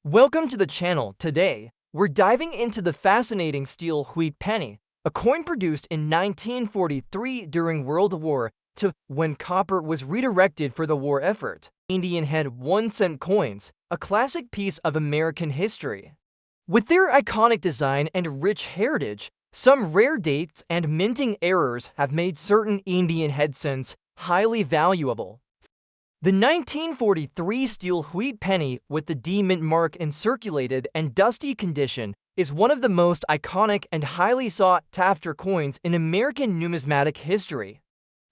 Welcome to the channel. Today, we're diving into the fascinating steel wheat penny, a coin produced in 1943 during World War II when copper was redirected for the war effort. Indian head 1-cent coins, a classic piece of American history. With their iconic design and rich heritage, some rare dates and minting errors have made certain Indian head cents highly valuable. The 1943 steel wheat penny with the D mint mark in circulated and dusty condition is one of the most iconic and highly sought-after coins in American numismatic history.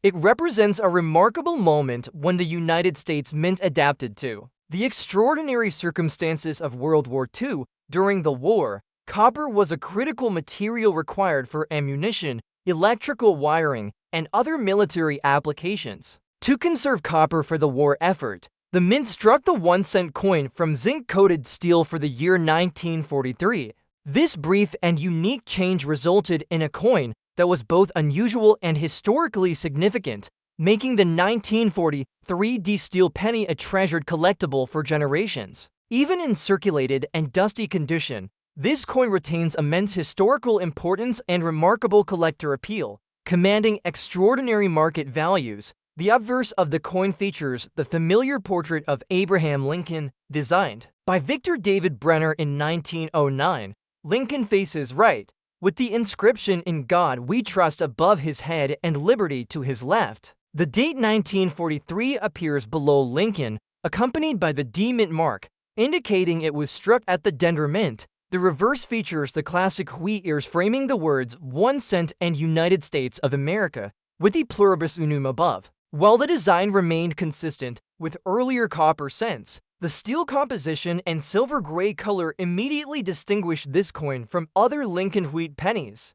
It represents a remarkable moment when the United States Mint adapted to the extraordinary circumstances of World War II. During the war, copper was a critical material required for ammunition, electrical wiring, and other military applications. To conserve copper for the war effort, the mint struck the 1-cent coin from zinc-coated steel for the year 1943. This brief and unique change resulted in a coin that was both unusual and historically significant, making the 1943 D steel penny a treasured collectible for generations. Even in circulated and dusty condition, this coin retains immense historical importance and remarkable collector appeal, commanding extraordinary market values. The obverse of the coin features the familiar portrait of Abraham Lincoln, designed by Victor David Brenner in 1909. Lincoln faces right, with the inscription "In God We Trust" above his head and "Liberty" to his left. The date 1943 appears below Lincoln, accompanied by the D mint mark, indicating it was struck at the Denver Mint. The reverse features the classic wheat ears framing the words 1 cent and United States of America, with the pluribus unum above. While the design remained consistent with earlier copper cents, the steel composition and silver gray color immediately distinguished this coin from other Lincoln wheat pennies.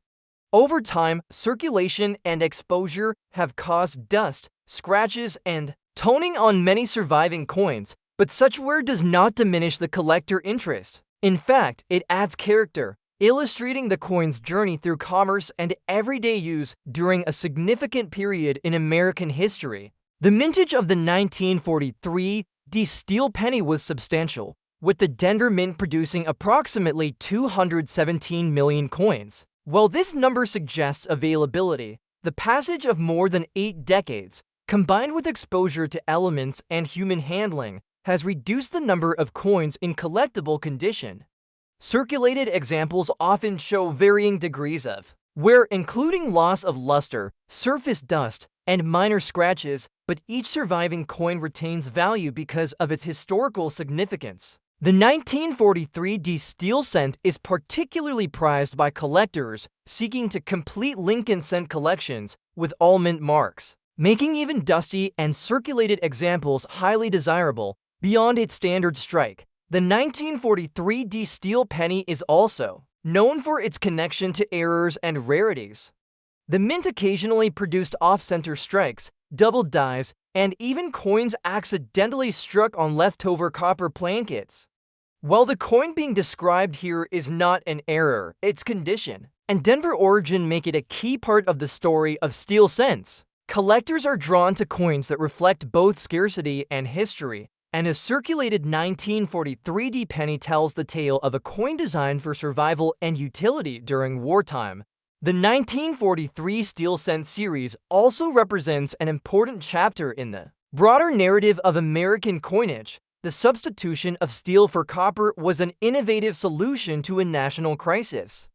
Over time, circulation and exposure have caused dust, scratches, and toning on many surviving coins, but such wear does not diminish the collector interest. In fact, it adds character, illustrating the coin's journey through commerce and everyday use during a significant period in American history. The mintage of the 1943 D steel penny was substantial, with the Denver Mint producing approximately 217 million coins. While this number suggests availability, the passage of more than 8 decades, combined with exposure to elements and human handling, has reduced the number of coins in collectible condition. Circulated examples often show varying degrees of wear, including loss of luster, surface dust, and minor scratches, but each surviving coin retains value because of its historical significance. The 1943 D steel cent is particularly prized by collectors seeking to complete Lincoln cent collections with all mint marks, making even dusty and circulated examples highly desirable. Beyond its standard strike, the 1943 D steel penny is also known for its connection to errors and rarities. The mint occasionally produced off-center strikes, doubled dies, and even coins accidentally struck on leftover copper plankets. While the coin being described here is not an error, its condition and Denver origin make it a key part of the story of steel cents. Collectors are drawn to coins that reflect both scarcity and history, and a circulated 1943 D penny tells the tale of a coin designed for survival and utility during wartime. The 1943 steel cent series also represents an important chapter in the broader narrative of American coinage. The substitution of steel for copper was an innovative solution to a national crisis.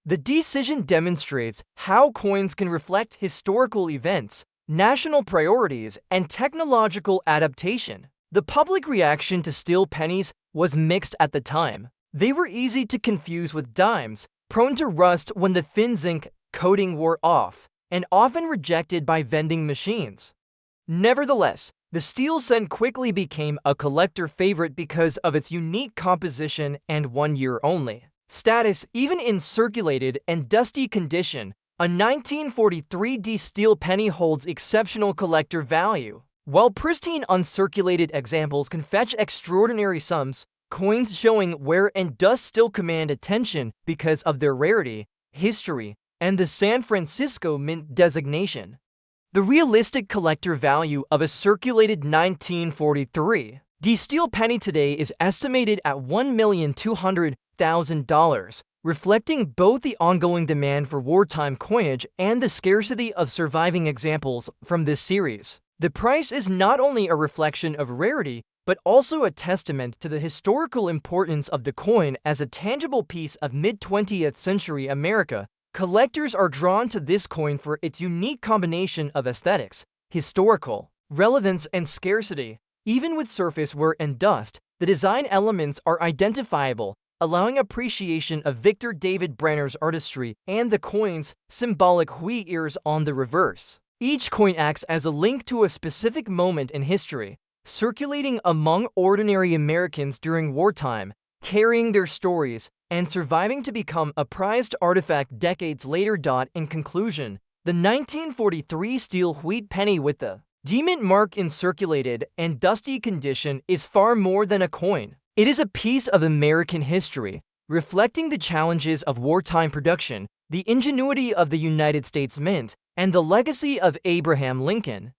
The decision demonstrates how coins can reflect historical events, national priorities, and technological adaptation. The public reaction to steel pennies was mixed at the time. They were easy to confuse with dimes, prone to rust when the thin zinc coating wore off, and often rejected by vending machines. Nevertheless, the steel cent quickly became a collector favorite because of its unique composition and one-year-only status. Even in circulated and dusty condition, a 1943 D steel penny holds exceptional collector value. While pristine uncirculated examples can fetch extraordinary sums, coins showing wear and dust still command attention because of their rarity, history, and the San Francisco Mint designation. The realistic collector value of a circulated 1943 The steel penny today is estimated at $1,200,000, reflecting both the ongoing demand for wartime coinage and the scarcity of surviving examples from this series. The price is not only a reflection of rarity, but also a testament to the historical importance of the coin as a tangible piece of mid-20th century America. Collectors are drawn to this coin for its unique combination of aesthetics, historical relevance, and scarcity. Even with surface wear and dust, the design elements are identifiable, allowing appreciation of Victor David Brenner's artistry and the coin's symbolic wheat ears on the reverse. Each coin acts as a link to a specific moment in history, circulating among ordinary Americans during wartime, carrying their stories, and surviving to become a prized artifact decades later. In conclusion, the 1943 steel wheat penny with the D-mint mark in circulated and dusty condition is far more than a coin. It is a piece of American history, reflecting the challenges of wartime production, the ingenuity of the United States Mint, and the legacy of Abraham Lincoln.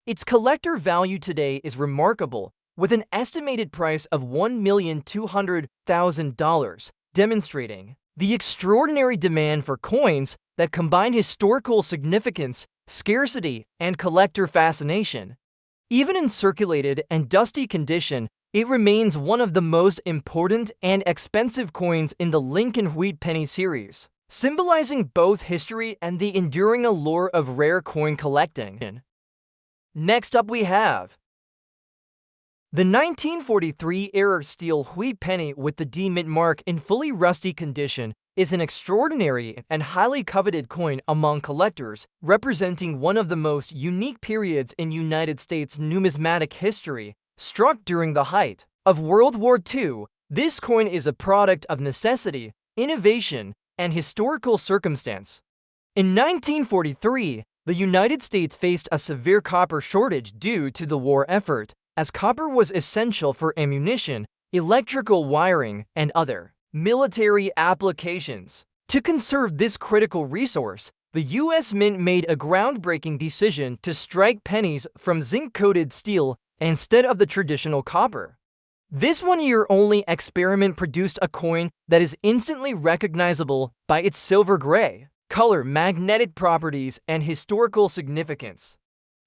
Its collector value today is remarkable, with an estimated price of $1,200,000, demonstrating the extraordinary demand for coins that combine historical significance, scarcity, and collector fascination. Even in circulated and dusty condition, it remains one of the most important and expensive coins in the Lincoln Wheat Penny series, symbolizing both history and the enduring allure of rare coin collecting. Next up we have the 1943-era steel wheat penny with the D-mint mark in fully rusty condition is an extraordinary and highly coveted coin among collectors, representing one of the most unique periods in United States numismatic history. Struck during the height of World War II, this coin is a product of necessity, innovation, and historical circumstance. In 1943, the United States faced a severe copper shortage due to the war effort, as copper was essential for ammunition, electrical wiring, and other military applications. To conserve this critical resource, the U.S. Mint made a groundbreaking decision to strike pennies from zinc-coated steel instead of the traditional copper. This one-year-only experiment produced a coin that is instantly recognizable by its silver gray color, magnetic properties, and historical significance.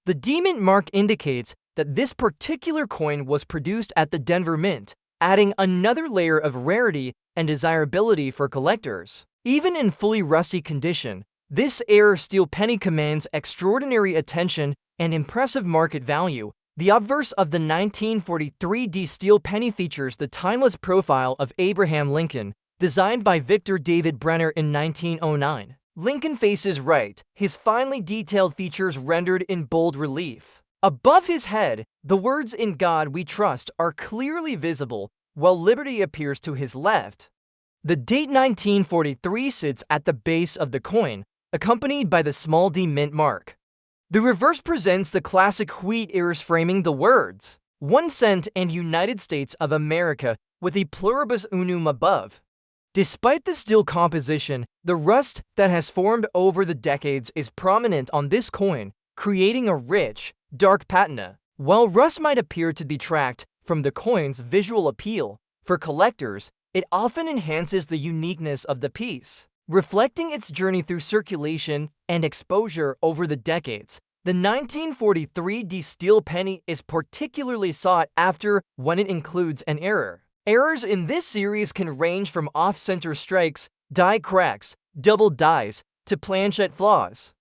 The D-Mint mark indicates that this particular coin was produced at the Denver Mint, adding another layer of rarity and desirability for collectors. Even in fully rusty condition, this era steel penny commands extraordinary attention and impressive market value. The obverse of the 1943 D steel penny features the timeless profile of Abraham Lincoln, designed by Victor David Brenner in 1909. Lincoln faces right, his finely detailed features rendered in bold relief. Above his head, the words "In God We Trust" are clearly visible, while liberty appears to his left. The date 1943 sits at the base of the coin, accompanied by the small D mint mark. The reverse presents the classic wheat ears framing the words 1 cent and United States of America with a pluribus unum above. Despite the steel composition, the rust that has formed over the decades is prominent on this coin, creating a rich, dark patina. While rust might appear to detract from the coin's visual appeal, for collectors, it often enhances the uniqueness of the piece. Reflecting its journey through circulation and exposure over the decades, the 1943 D steel penny is particularly sought after when it includes an error. Errors in this series can range from off-center strikes, die cracks, double dies, to planchette flaws.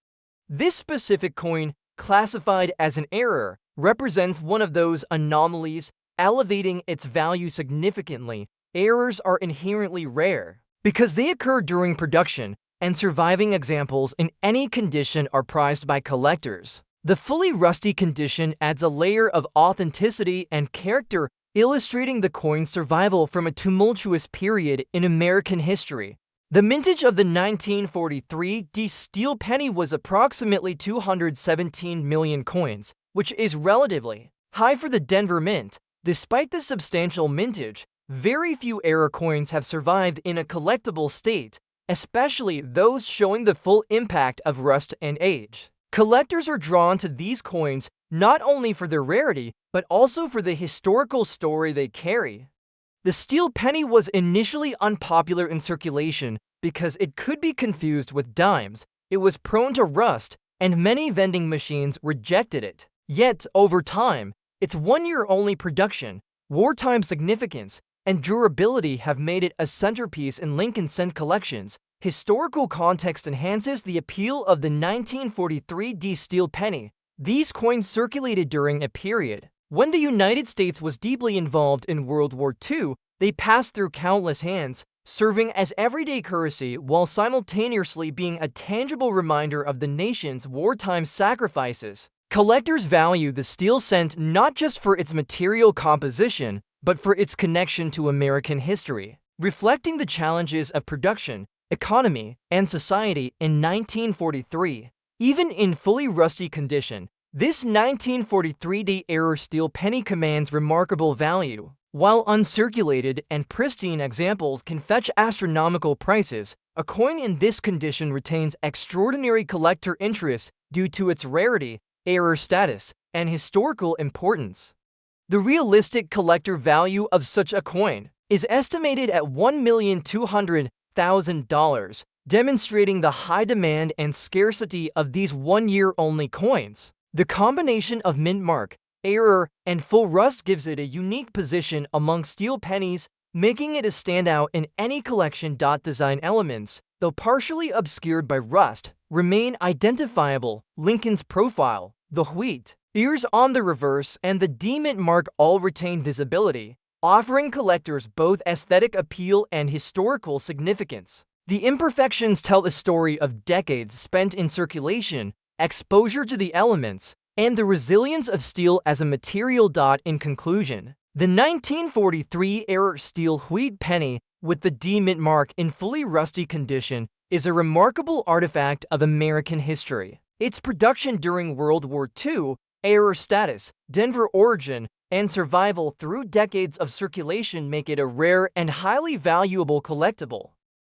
This specific coin, classified as an error, represents one of those anomalies, elevating its value significantly. Errors are inherently rare because they occur during production, and surviving examples in any condition are prized by collectors. The fully rusty condition adds a layer of authenticity and character, illustrating the coin's survival from a tumultuous period in American history. The mintage of the 1943 D steel penny was approximately 217 million coins, which is relatively high for the Denver Mint. Despite the substantial mintage, very few era coins have survived in a collectible state, especially those showing the full impact of rust and age. Collectors are drawn to these coins not only for their rarity, but also for the historical story they carry. The steel penny was initially unpopular in circulation because it could be confused with dimes, it was prone to rust, and many vending machines rejected it. Yet, over time, its one-year-only production, wartime significance, and durability have made it a centerpiece in Lincoln cent collections. Historical context enhances the appeal of the 1943 D steel penny. These coins circulated during a period when the United States was deeply involved in World War II. They passed through countless hands, serving as everyday currency while simultaneously being a tangible reminder of the nation's wartime sacrifices. Collectors value the steel cent not just for its material composition, but for its connection to American history, reflecting the challenges of production, economy, and society in 1943. Even in fully rusty condition, this 1943-era steel penny commands remarkable value. While uncirculated and pristine examples can fetch astronomical prices, a coin in this condition retains extraordinary collector interest due to its rarity, era status, and historical importance. The realistic collector value of such a coin is estimated at $1,200,000, demonstrating the high demand and scarcity of these one-year-only coins. The combination of mint mark, error, and full rust gives it a unique position among steel pennies, making it a standout in any collection. Design elements, though partially obscured by rust, remain identifiable. Lincoln's profile, the wheat, ears on the reverse, and the D mint mark all retain visibility, offering collectors both aesthetic appeal and historical significance. The imperfections tell the story of decades spent in circulation, exposure to the elements, and the resilience of steel as a material. In conclusion, the 1943-era steel wheat penny with the D mint mark in fully rusty condition is a remarkable artifact of American history. Its production during World War II, era status, Denver origin, and survival through decades of circulation make it a rare and highly valuable collectible.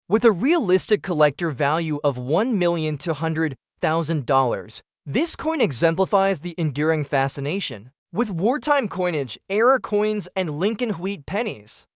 With a realistic collector value of $1,200,000, this coin exemplifies the enduring fascination with wartime coinage, era coins, and Lincoln wheat pennies.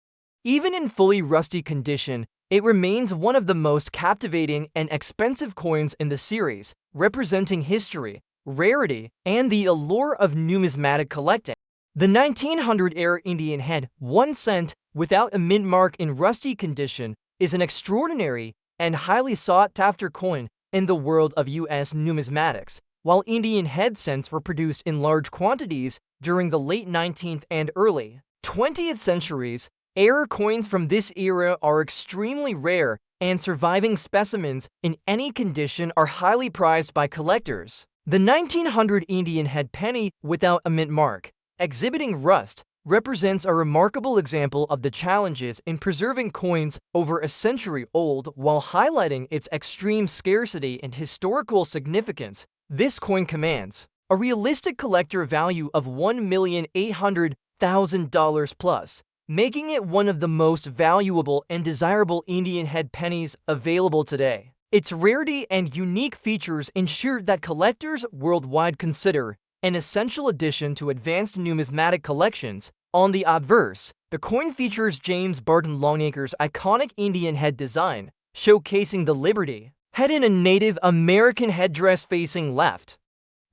Even in fully rusty condition, it remains one of the most captivating and expensive coins in the series, representing history, rarity, and the allure of numismatic collecting. The 1900-era Indian head, 1 cent, without a mint mark in rusty condition, is an extraordinary and highly sought-after coin in the world of U.S. numismatics. While Indian head cents were produced in large quantities during the late 19th and early 20th centuries, era coins from this era are extremely rare, and surviving specimens in any condition are highly prized by collectors. The 1900 Indian head penny without a mint mark, exhibiting rust, represents a remarkable example of the challenges in preserving coins over a century old while highlighting its extreme scarcity and historical significance. This coin commands a realistic collector value of $1,800,000 plus, making it one of the most valuable and desirable Indian head pennies available today. Its rarity and unique features ensure that collectors worldwide consider an essential addition to advanced numismatic collections. On the obverse, the coin features James Barton Longacre's iconic Indian head design, showcasing the Liberty head in a Native American headdress facing left.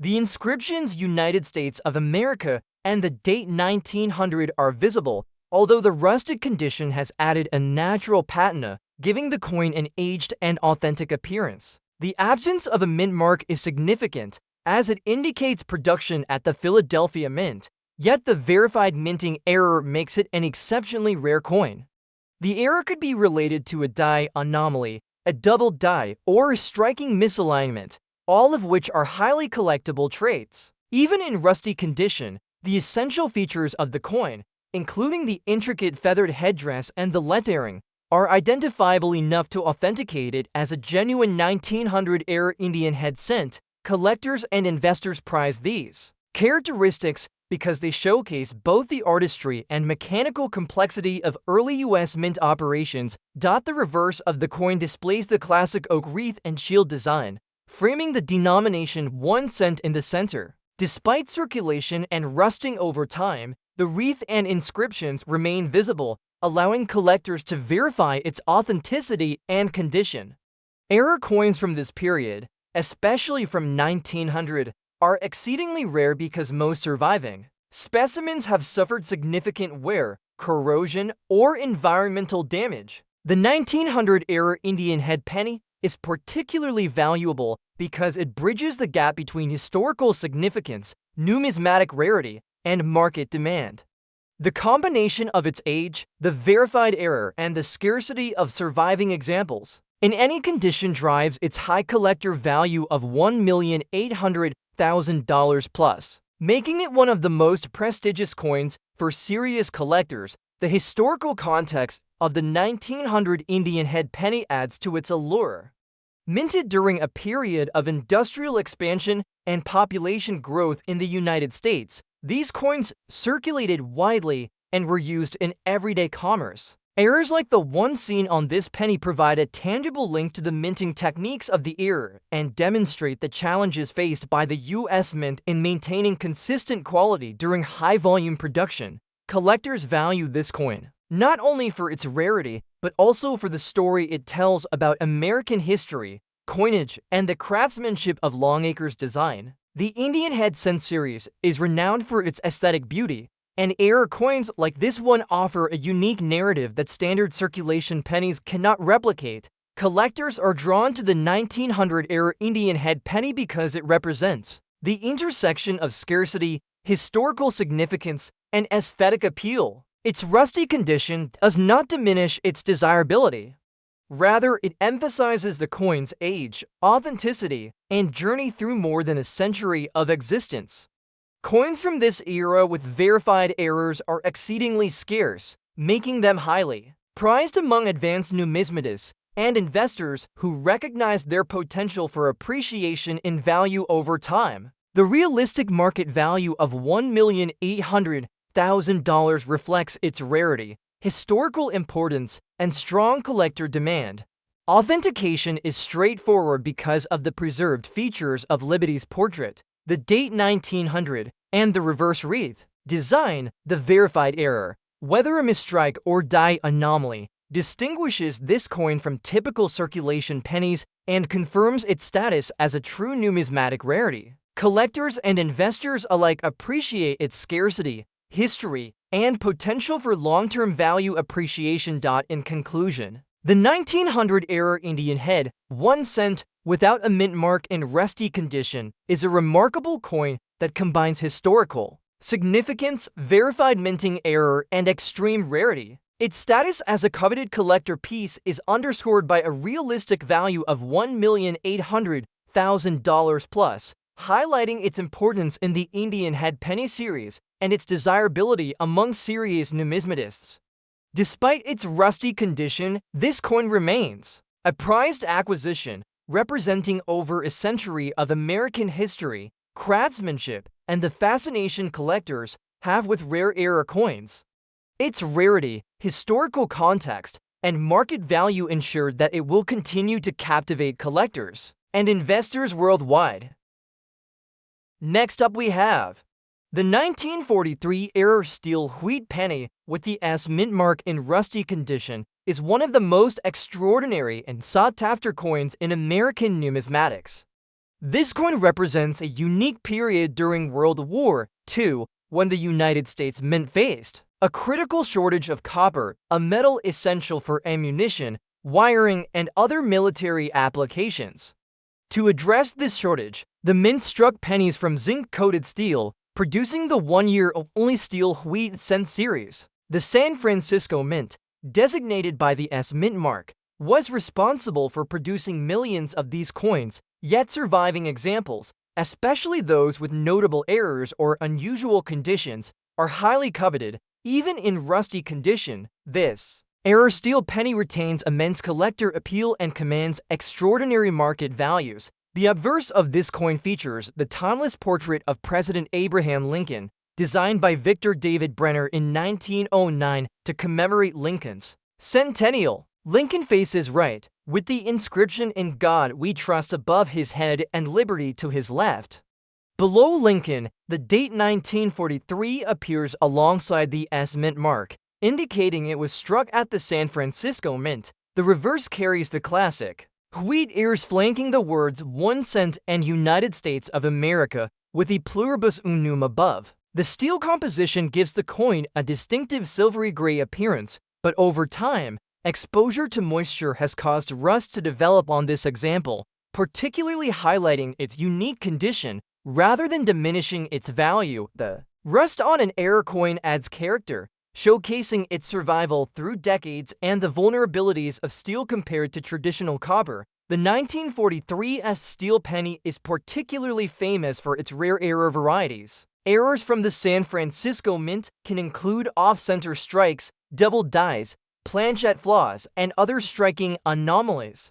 The inscriptions United States of America and the date 1900 are visible, although the rusted condition has added a natural patina, giving the coin an aged and authentic appearance. The absence of a mint mark is significant, as it indicates production at the Philadelphia Mint, yet the verified minting error makes it an exceptionally rare coin. The error could be related to a die anomaly, a double die, or a striking misalignment, all of which are highly collectible traits. Even in rusty condition, the essential features of the coin, including the intricate feathered headdress and the lettering, are identifiable enough to authenticate it as a genuine 1900-era Indian head cent. Collectors and investors prize these characteristics because they showcase both the artistry and mechanical complexity of early U.S. mint operations. The reverse of the coin displays the classic oak wreath and shield design, framing the denomination 1 cent in the center. Despite circulation and rusting over time, the wreath and inscriptions remain visible, allowing collectors to verify its authenticity and condition. Error coins from this period, especially from 1900, are exceedingly rare because most surviving specimens have suffered significant wear, corrosion, or environmental damage. The 1900-era Indian head penny is particularly valuable because it bridges the gap between historical significance, numismatic rarity, and market demand. The combination of its age, the verified error, and the scarcity of surviving examples in any condition drives its high collector value of $1,800,000 plus, making it one of the most prestigious coins for serious collectors. The historical context of the 1900 Indian head penny adds to its allure. Minted during a period of industrial expansion and population growth in the United States, these coins circulated widely and were used in everyday commerce. Errors like the one seen on this penny provide a tangible link to the minting techniques of the era and demonstrate the challenges faced by the U.S. Mint in maintaining consistent quality during high-volume production. Collectors value this coin not only for its rarity, but also for the story it tells about American history, coinage, and the craftsmanship of Longacre's design. The Indian head cent series is renowned for its aesthetic beauty, and error coins like this one offer a unique narrative that standard circulation pennies cannot replicate. Collectors are drawn to the 1900-era Indian head penny because it represents the intersection of scarcity, historical significance, and aesthetic appeal. Its rusty condition does not diminish its desirability. Rather, it emphasizes the coin's age, authenticity, and journey through more than a century of existence. Coins from this era with verified errors are exceedingly scarce, making them highly prized among advanced numismatists and investors who recognize their potential for appreciation in value over time. The realistic market value of $1,800,000 reflects its rarity, historical importance, and strong collector demand. Authentication is straightforward because of the preserved features of Liberty's portrait, the date 1900, and the reverse wreath. Design, the verified error, whether a misstrike or die anomaly, distinguishes this coin from typical circulation pennies and confirms its status as a true numismatic rarity. Collectors and investors alike appreciate its scarcity, history, and potential for long-term value appreciation. In conclusion, the 1900-era Indian head, 1 cent, without a mint mark in rusty condition, is a remarkable coin that combines historical significance, verified minting error, and extreme rarity. Its status as a coveted collector piece is underscored by a realistic value of $1,800,000 plus, highlighting its importance in the Indian head penny series and its desirability among serious numismatists. Despite its rusty condition, this coin remains a prized acquisition, representing over a century of American history, craftsmanship, and the fascination collectors have with rare era coins. Its rarity, historical context, and market value ensure that it will continue to captivate collectors and investors worldwide. Next up we have the 1943-era steel wheat penny with the S mint mark in rusty condition is one of the most extraordinary and sought-after coins in American numismatics. This coin represents a unique period during World War II when the United States Mint faced a critical shortage of copper, a metal essential for ammunition, wiring, and other military applications. To address this shortage, the Mint struck pennies from zinc-coated steel, producing the one-year-only steel wheat cent series. The San Francisco Mint, designated by the S mint mark, was responsible for producing millions of these coins, yet surviving examples, especially those with notable errors or unusual conditions, are highly coveted, even in rusty condition. This error steel penny retains immense collector appeal and commands extraordinary market values. The obverse of this coin features the timeless portrait of President Abraham Lincoln, designed by Victor David Brenner in 1909 to commemorate Lincoln's centennial. Lincoln faces right, with the inscription "In God We Trust" above his head and "Liberty" to his left. Below Lincoln, the date 1943 appears alongside the S mint mark, indicating it was struck at the San Francisco Mint. The reverse carries the classic wheat ears flanking the words 1 cent and United States of America with the pluribus unum above. The steel composition gives the coin a distinctive silvery gray appearance, but over time, exposure to moisture has caused rust to develop on this example, particularly highlighting its unique condition rather than diminishing its value. The rust on an error coin adds character, showcasing its survival through decades and the vulnerabilities of steel compared to traditional copper. The 1943 steel penny is particularly famous for its rare error varieties. Errors from the San Francisco Mint can include off-center strikes, double dies, planchette flaws, and other striking anomalies.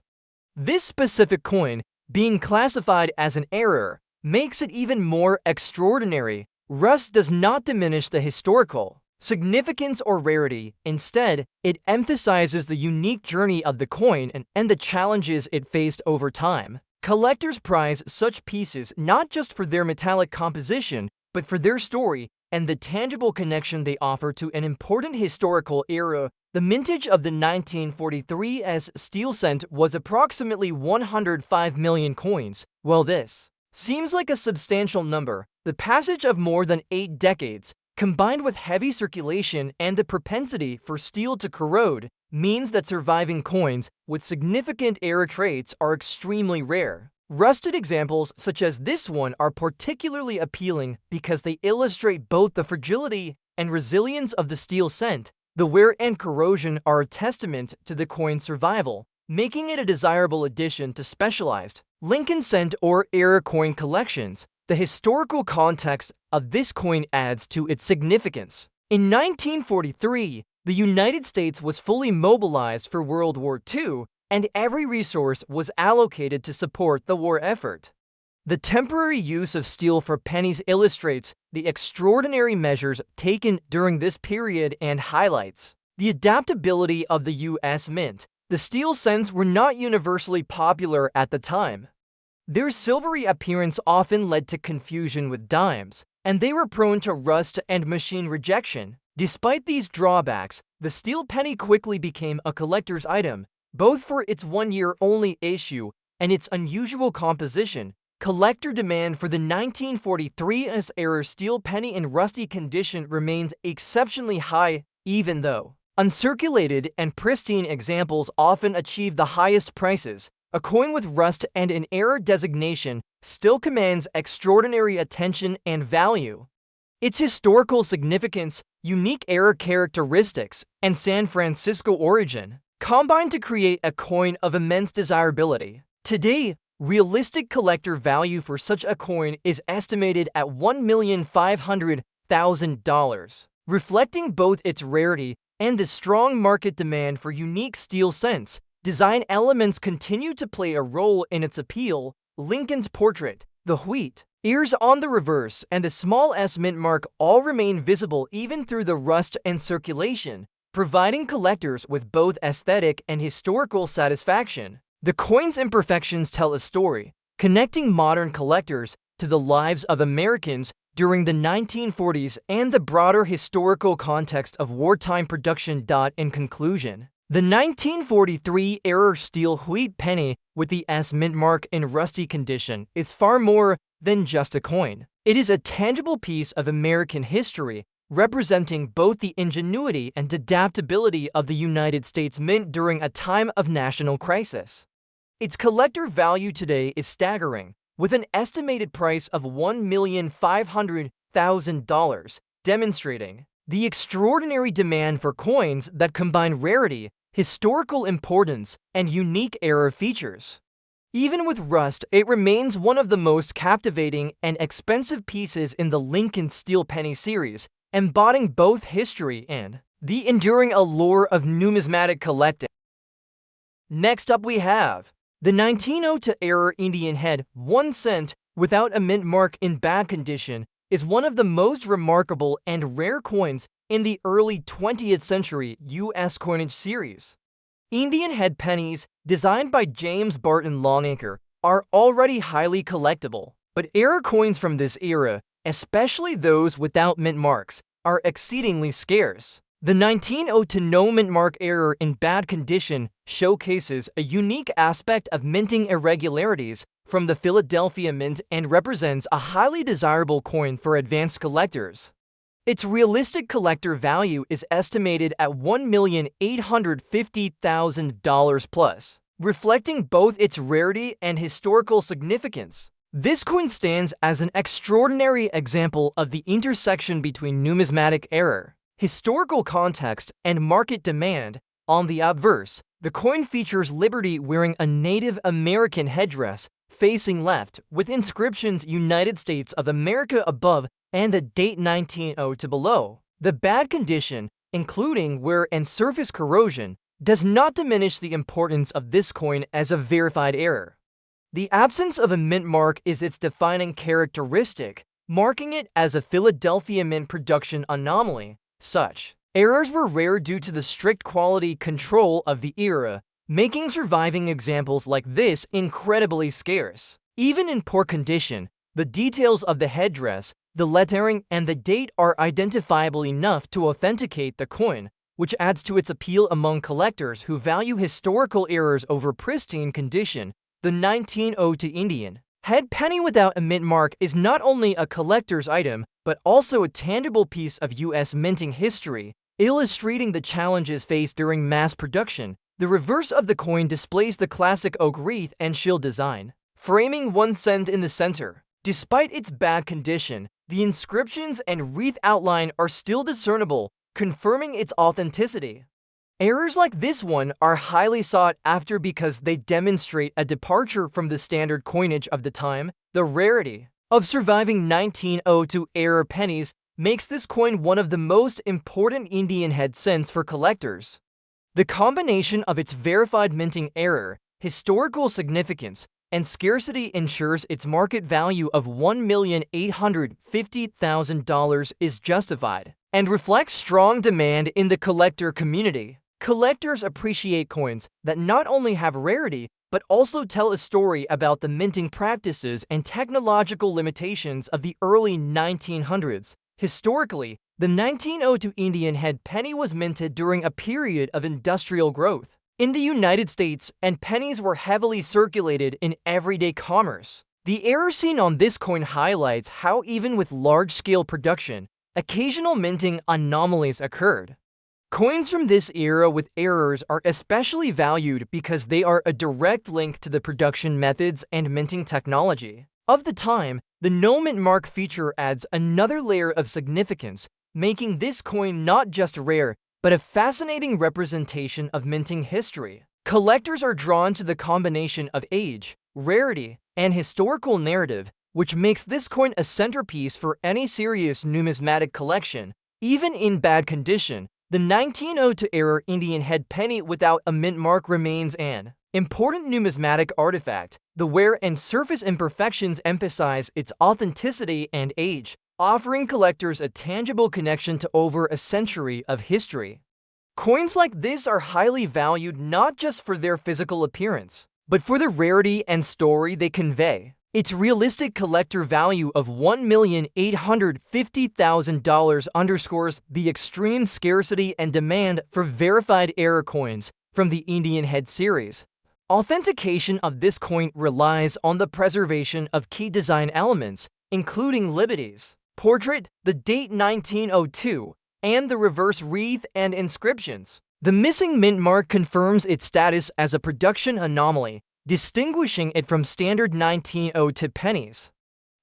This specific coin, being classified as an error, makes it even more extraordinary. Rust does not diminish the historical significance or rarity. Instead, it emphasizes the unique journey of the coin and the challenges it faced over time. Collectors prize such pieces not just for their metallic composition, but for their story and the tangible connection they offer to an important historical era. The mintage of the 1943 steel cent was approximately 105 million coins. While this seems like a substantial number, the passage of more than 8 decades, combined with heavy circulation and the propensity for steel to corrode, means that surviving coins with significant error traits are extremely rare. Rusted examples such as this one are particularly appealing because they illustrate both the fragility and resilience of the steel cent. The wear and corrosion are a testament to the coin's survival, making it a desirable addition to specialized Lincoln cent or error coin collections. The historical context of this coin adds to its significance. In 1943, the United States was fully mobilized for World War II, and every resource was allocated to support the war effort. The temporary use of steel for pennies illustrates the extraordinary measures taken during this period and highlights the adaptability of the U.S. Mint. The steel cents were not universally popular at the time. Their silvery appearance often led to confusion with dimes, and they were prone to rust and machine rejection. Despite these drawbacks, the steel penny quickly became a collector's item, both for its one-year-only issue and its unusual composition. Collector demand for the 1943 error steel penny in rusty condition remains exceptionally high, even though uncirculated and pristine examples often achieve the highest prices. A coin with rust and an error designation still commands extraordinary attention and value. Its historical significance, unique error characteristics, and San Francisco origin combine to create a coin of immense desirability. Today, realistic collector value for such a coin is estimated at $1,500,000, reflecting both its rarity and the strong market demand for unique steel cents. Design elements continue to play a role in its appeal. Lincoln's portrait, the wheat ears on the reverse, and the small S mint mark all remain visible even through the rust and circulation, providing collectors with both aesthetic and historical satisfaction. The coin's imperfections tell a story, connecting modern collectors to the lives of Americans during the 1940s and the broader historical context of wartime production. In conclusion, the 1943 error steel wheat penny with the S mint mark in rusty condition is far more than just a coin. It is a tangible piece of American history, representing both the ingenuity and adaptability of the United States Mint during a time of national crisis. Its collector value today is staggering, with an estimated price of $1,500,000, demonstrating the extraordinary demand for coins that combine rarity, historical importance, and unique error features. Even with rust, it remains one of the most captivating and expensive pieces in the Lincoln Steel Penny series, embodying both history and the enduring allure of numismatic collecting. Next up we have the 1902 error Indian head 1 cent without a mint mark in bad condition is one of the most remarkable and rare coins in the early 20th century U.S. coinage series. Indian head pennies, designed by James Barton Longacre, are already highly collectible. But error coins from this era, especially those without mint marks, are exceedingly scarce. The 1902 to no mint mark error in bad condition showcases a unique aspect of minting irregularities from the Philadelphia Mint and represents a highly desirable coin for advanced collectors. Its realistic collector value is estimated at $1,850,000 plus, reflecting both its rarity and historical significance. This coin stands as an extraordinary example of the intersection between numismatic error, historical context, and market demand. On the obverse, the coin features Liberty wearing a Native American headdress facing left, with inscriptions United States of America above and the date 1902 to below. The bad condition, including wear and surface corrosion, does not diminish the importance of this coin as a verified error. The absence of a mint mark is its defining characteristic, marking it as a Philadelphia Mint production anomaly. Such errors were rare due to the strict quality control of the era, making surviving examples like this incredibly scarce. Even in poor condition, the details of the headdress, the lettering, and the date are identifiable enough to authenticate the coin, which adds to its appeal among collectors who value historical errors over pristine condition. The 1902 Indian head penny without a mint mark is not only a collector's item, but also a tangible piece of U.S. minting history, illustrating the challenges faced during mass production. The reverse of the coin displays the classic oak wreath and shield design, framing 1 cent in the center. Despite its bad condition, the inscriptions and wreath outline are still discernible, confirming its authenticity. Errors like this one are highly sought after because they demonstrate a departure from the standard coinage of the time. The rarity of surviving 1902 error pennies makes this coin one of the most important Indian head cents for collectors. The combination of its verified minting error, historical significance, and scarcity ensures its market value of $1,850,000 is justified and reflects strong demand in the collector community. Collectors appreciate coins that not only have rarity, but also tell a story about the minting practices and technological limitations of the early 1900s. Historically, the 1902 Indian head penny was minted during a period of industrial growth in the United States, and pennies were heavily circulated in everyday commerce. The error seen on this coin highlights how even with large-scale production, occasional minting anomalies occurred. Coins from this era with errors are especially valued because they are a direct link to the production methods and minting technology of the time. The no mint mark feature adds another layer of significance, making this coin not just rare, but a fascinating representation of minting history. Collectors are drawn to the combination of age, rarity, and historical narrative, which makes this coin a centerpiece for any serious numismatic collection. Even in bad condition, the 1902 era Indian head penny without a mint mark remains an important numismatic artifact. The wear and surface imperfections emphasize its authenticity and age, offering collectors a tangible connection to over a century of history. Coins like this are highly valued not just for their physical appearance, but for the rarity and story they convey. Its realistic collector value of $1,850,000 underscores the extreme scarcity and demand for verified error coins from the Indian head series. Authentication of this coin relies on the preservation of key design elements, including Liberty's portrait, the date 1902, and the reverse wreath and inscriptions. The missing mint mark confirms its status as a production anomaly, distinguishing it from standard 1902 pennies.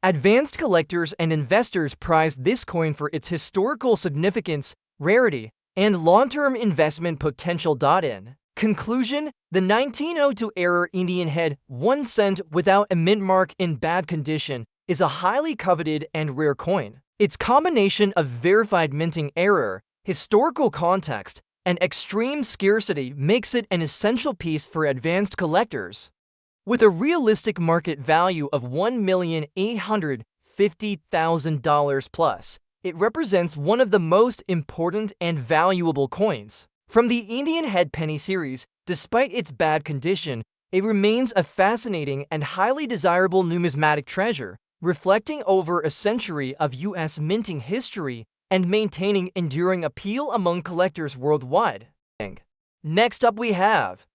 Advanced collectors and investors prize this coin for its historical significance, rarity, and long-term investment potential. In conclusion, the 1902 era Indian head 1 cent without a mint mark in bad condition is a highly coveted and rare coin. Its combination of verified minting error, historical context, and extreme scarcity makes it an essential piece for advanced collectors. With a realistic market value of $1,850,000 plus, it represents one of the most important and valuable coins from the Indian head penny series. Despite its bad condition, it remains a fascinating and highly desirable numismatic treasure, reflecting over a century of U.S. minting history and maintaining enduring appeal among collectors worldwide. Next up we have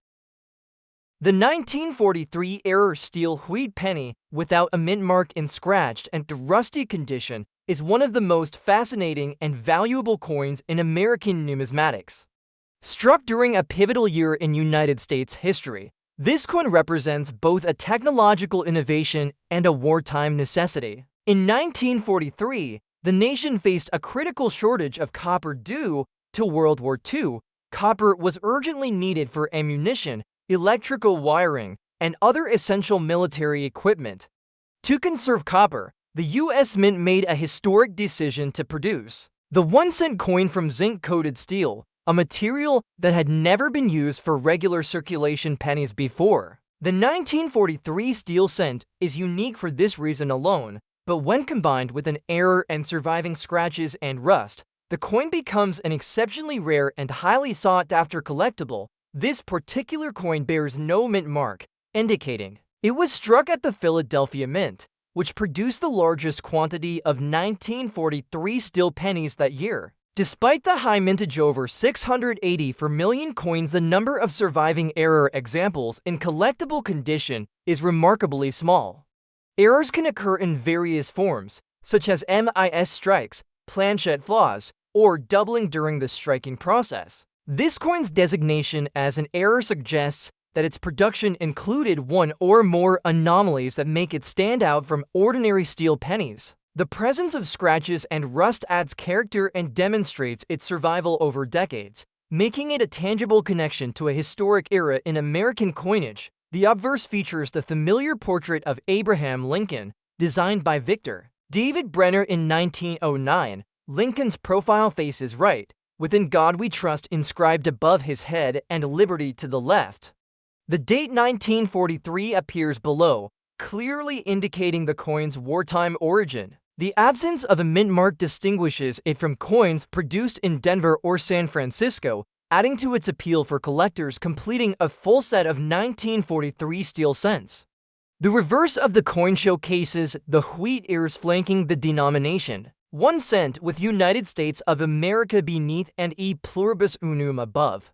the 1943 era steel wheat penny without a mint mark in scratched and rusty condition is one of the most fascinating and valuable coins in American numismatics. Struck during a pivotal year in United States history, this coin represents both a technological innovation and a wartime necessity. In 1943, the nation faced a critical shortage of copper due to World War II. Copper was urgently needed for ammunition, electrical wiring, and other essential military equipment. To conserve copper, the U.S. Mint made a historic decision to produce the 1-cent coin from zinc-coated steel, a material that had never been used for regular circulation pennies before. The 1943 steel cent is unique for this reason alone, but when combined with an error and surviving scratches and rust, the coin becomes an exceptionally rare and highly sought-after collectible. This particular coin bears no mint mark, indicating it was struck at the Philadelphia Mint, which produced the largest quantity of 1943 steel pennies that year. Despite the high mintage over 680 per million coins, the number of surviving error examples in collectible condition is remarkably small. Errors can occur in various forms, such as MIS strikes, planchette flaws, or doubling during the striking process. This coin's designation as an error suggests that its production included one or more anomalies that make it stand out from ordinary steel pennies. The presence of scratches and rust adds character and demonstrates its survival over decades, making it a tangible connection to a historic era in American coinage. The obverse features the familiar portrait of Abraham Lincoln, designed by Victor David Brenner in 1909. Lincoln's profile faces right, with "In God We Trust" inscribed above his head and "Liberty" to the left. The date 1943 appears below, clearly indicating the coin's wartime origin. The absence of a mint mark distinguishes it from coins produced in Denver or San Francisco, adding to its appeal for collectors completing a full set of 1943 steel cents. The reverse of the coin showcases the wheat ears flanking the denomination, 1 cent with United States of America beneath and E pluribus unum above.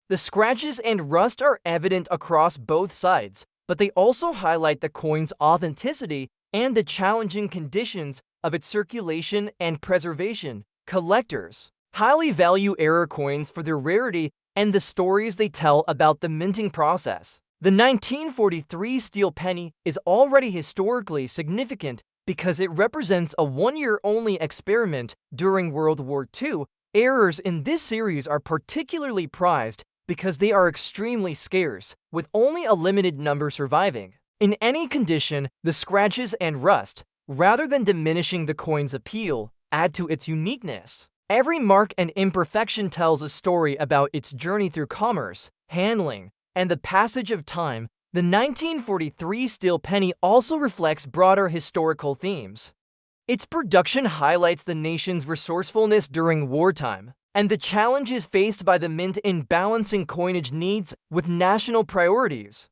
The scratches and rust are evident across both sides, but they also highlight the coin's authenticity and the challenging conditions of its circulation and preservation. Collectors highly value error coins for their rarity and the stories they tell about the minting process. The 1943 steel penny is already historically significant because it represents a one-year-only experiment during World War II. Errors in this series are particularly prized because they are extremely scarce, with only a limited number surviving. In any condition, the scratches and rust, rather than diminishing the coin's appeal, add to its uniqueness. Every mark and imperfection tells a story about its journey through commerce, handling, and the passage of time. The 1943 steel penny also reflects broader historical themes. Its production highlights the nation's resourcefulness during wartime and the challenges faced by the mint in balancing coinage needs with national priorities.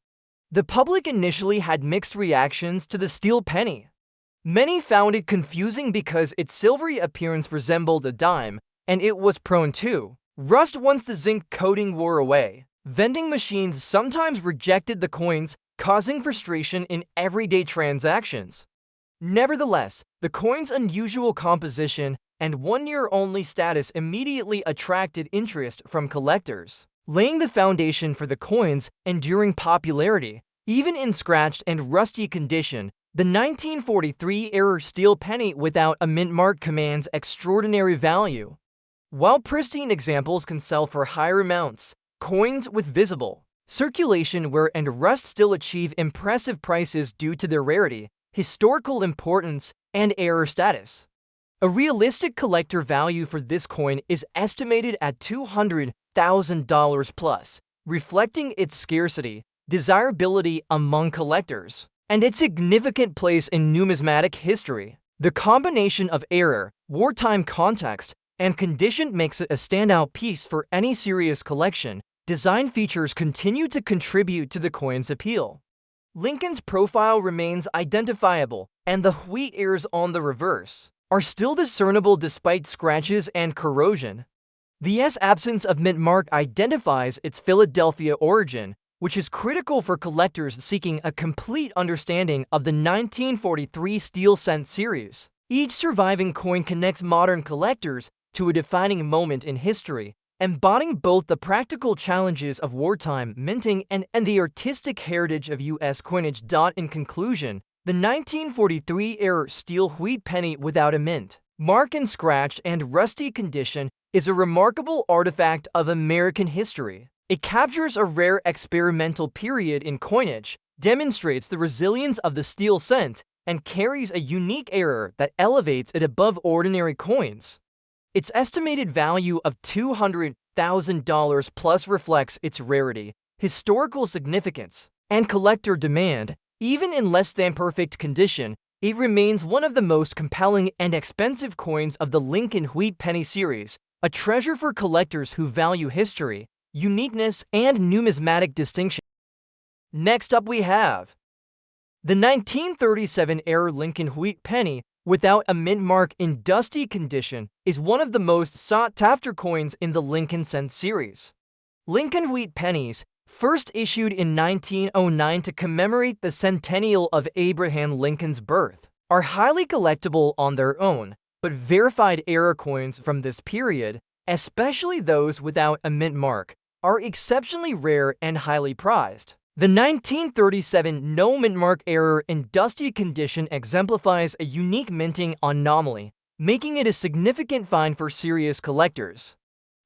The public initially had mixed reactions to the steel penny. Many found it confusing because its silvery appearance resembled a dime, and it was prone to rust once the zinc coating wore away. Vending machines sometimes rejected the coins, causing frustration in everyday transactions. Nevertheless, the coin's unusual composition and one-year-only status immediately attracted interest from collectors, laying the foundation for the coin's enduring popularity. Even in scratched and rusty condition, the 1943 era steel penny without a mint mark commands extraordinary value. While pristine examples can sell for higher amounts, coins with visible circulation wear and rust still achieve impressive prices due to their rarity, historical importance, and error status. A realistic collector value for this coin is estimated at $200,000 plus, reflecting its scarcity, desirability among collectors, and its significant place in numismatic history. The combination of error, wartime context, and condition makes it a standout piece for any serious collection. Design features continue to contribute to the coin's appeal. Lincoln's profile remains identifiable, and the wheat ears on the reverse are still discernible despite scratches and corrosion. The absence of mint mark identifies its Philadelphia origin, which is critical for collectors seeking a complete understanding of the 1943 steel cent series. Each surviving coin connects modern collectors to a defining moment in history, embodying both the practical challenges of wartime minting and the artistic heritage of U.S. coinage. In conclusion, the 1943-era steel wheat penny without a mint mark in scratched and rusty condition is a remarkable artifact of American history. It captures a rare experimental period in coinage, demonstrates the resilience of the steel cent, and carries a unique era that elevates it above ordinary coins. Its estimated value of $200,000 plus reflects its rarity, historical significance, and collector demand. Even in less than perfect condition, it remains one of the most compelling and expensive coins of the Lincoln Wheat Penny series, a treasure for collectors who value history, uniqueness, and numismatic distinction. Next up we have the 1937-era Lincoln Wheat Penny without a mint mark in dusty condition is one of the most sought-after coins in the Lincoln cent series. Lincoln Wheat Pennies, first issued in 1909 to commemorate the centennial of Abraham Lincoln's birth, are highly collectible on their own, but verified era coins from this period, especially those without a mint mark, are exceptionally rare and highly prized. The 1937 no mint mark error in dusty condition exemplifies a unique minting anomaly, making it a significant find for serious collectors.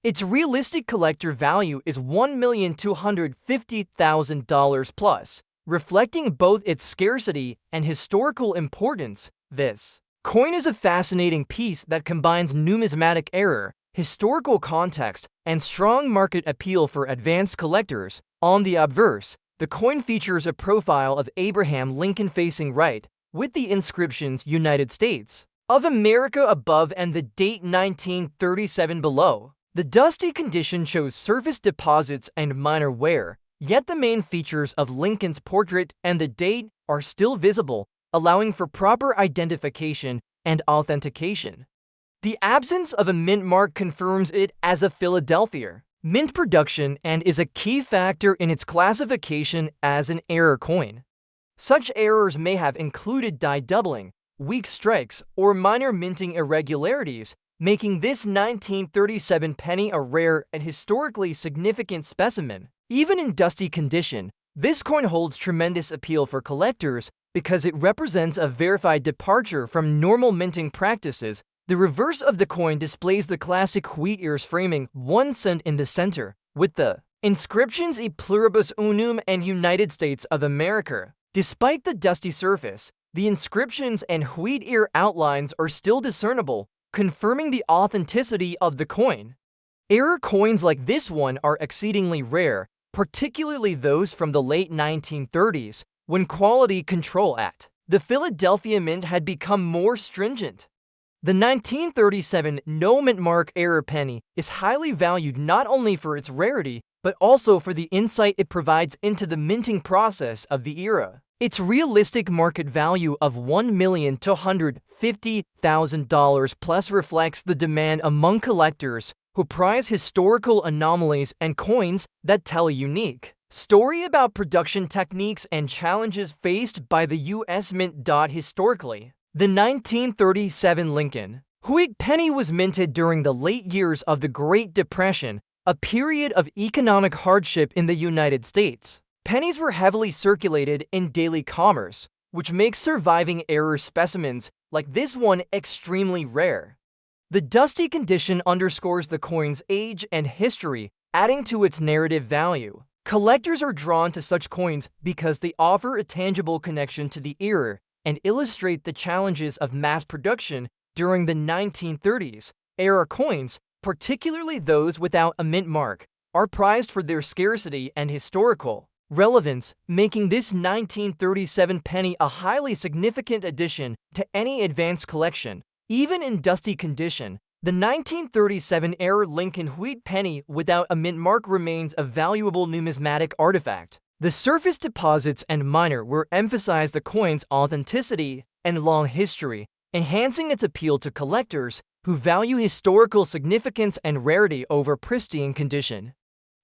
Its realistic collector value is $1,250,000 plus, reflecting both its scarcity and historical importance. This coin is a fascinating piece that combines numismatic error, historical context, and strong market appeal for advanced collectors. On the obverse, the coin features a profile of Abraham Lincoln facing right, with the inscriptions United States of America above and the date 1937 below. The dusty condition shows surface deposits and minor wear, yet the main features of Lincoln's portrait and the date are still visible, allowing for proper identification and authentication. The absence of a mint mark confirms it as a Philadelphia mint production and is a key factor in its classification as an error coin. Such errors may have included die doubling, weak strikes, or minor minting irregularities, making this 1937 penny a rare and historically significant specimen. Even in dusty condition, this coin holds tremendous appeal for collectors because it represents a verified departure from normal minting practices. The reverse of the coin displays the classic wheat ears framing 1 cent in the center, with the inscriptions E Pluribus Unum and United States of America. Despite the dusty surface, the inscriptions and wheat ear outlines are still discernible, confirming the authenticity of the coin. Error coins like this one are exceedingly rare, particularly those from the late 1930s, when quality control at the Philadelphia Mint had become more stringent. The 1937 no mint mark error penny is highly valued not only for its rarity, but also for the insight it provides into the minting process of the era. Its realistic market value of $1,250,000 plus reflects the demand among collectors who prize historical anomalies and coins that tell a unique story about production techniques and challenges faced by the U.S. Mint. Historically, the 1937 Lincoln Wheat Penny was minted during the late years of the Great Depression, a period of economic hardship in the United States. Pennies were heavily circulated in daily commerce, which makes surviving error specimens like this one extremely rare. The dusty condition underscores the coin's age and history, adding to its narrative value. Collectors are drawn to such coins because they offer a tangible connection to the era and illustrate the challenges of mass production during the 1930s. Era coins, particularly those without a mint mark, are prized for their scarcity and historical relevance, making this 1937 penny a highly significant addition to any advanced collection. Even in dusty condition, the 1937-era Lincoln Wheat Penny without a mint mark remains a valuable numismatic artifact. The surface deposits and minor were emphasized the coin's authenticity and long history, enhancing its appeal to collectors who value historical significance and rarity over pristine condition.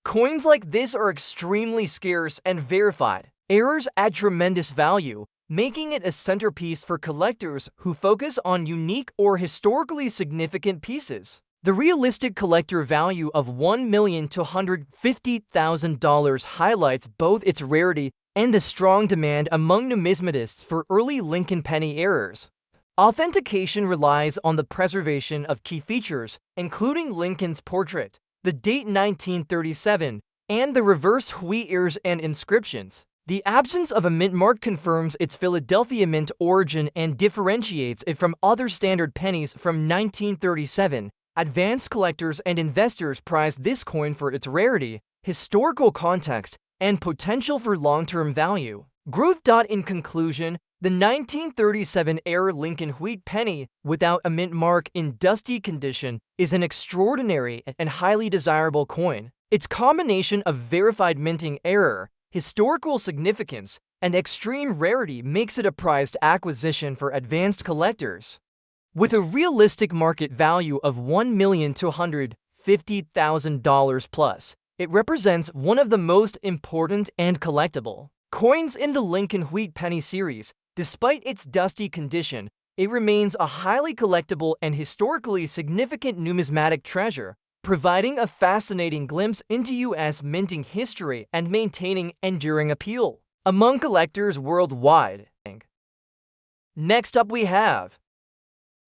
Coins like this are extremely scarce and verified. Errors add tremendous value, making it a centerpiece for collectors who focus on unique or historically significant pieces. The realistic collector value of $1 million to $150,000 highlights both its rarity and the strong demand among numismatists for early Lincoln penny errors. Authentication relies on the preservation of key features, including Lincoln's portrait, the date 1937, and the reverse wheat ears and inscriptions. The absence of a mint mark confirms its Philadelphia mint origin and differentiates it from other standard pennies from 1937. Advanced collectors and investors prize this coin for its rarity, historical context, and potential for long-term value. Growth. In conclusion, the 1937-era Lincoln wheat penny without a mint mark in dusty condition is an extraordinary and highly desirable coin. Its combination of verified minting error, historical significance, and extreme rarity makes it a prized acquisition for advanced collectors. With a realistic market value of $1 million to $150,000 plus, it represents one of the most important and collectible coins in the Lincoln wheat penny series. Despite its dusty condition, it remains a highly collectible and historically significant numismatic treasure, providing a fascinating glimpse into U.S. minting history and maintaining enduring appeal among collectors worldwide. Next up we have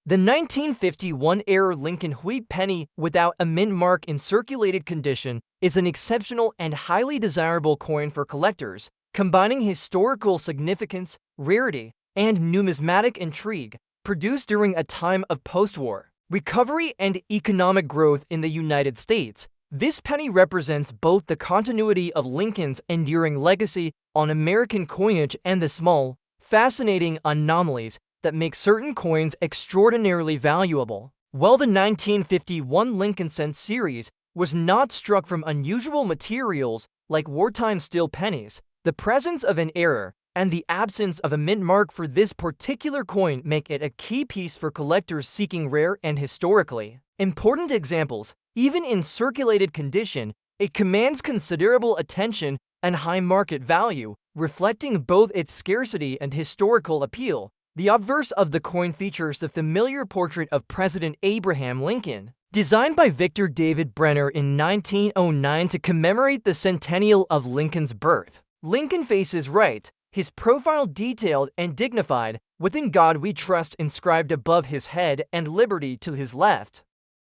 the 1951-era Lincoln wheat penny without a mint mark in circulated condition is an exceptional and highly desirable coin for collectors, combining historical significance, rarity, and numismatic intrigue. Produced during a time of post-war recovery and economic growth in the United States, this penny represents both the continuity of Lincoln's enduring legacy on American coinage and the small, fascinating anomalies that make certain coins extraordinarily valuable. While the 1951 Lincoln cent series was not struck from unusual materials like wartime steel pennies, the presence of an error and the absence of a mint mark for this particular coin make it a key piece for collectors seeking rare and historically important examples. Even in circulated condition, it commands considerable attention and high market value, reflecting both its scarcity and historical appeal. The obverse of the coin features the familiar portrait of President Abraham Lincoln, designed by Victor David Brenner in 1909 to commemorate the centennial of Lincoln's birth. Lincoln faces right, his profile detailed and dignified, with "In God We Trust" inscribed above his head and "Liberty" to his left.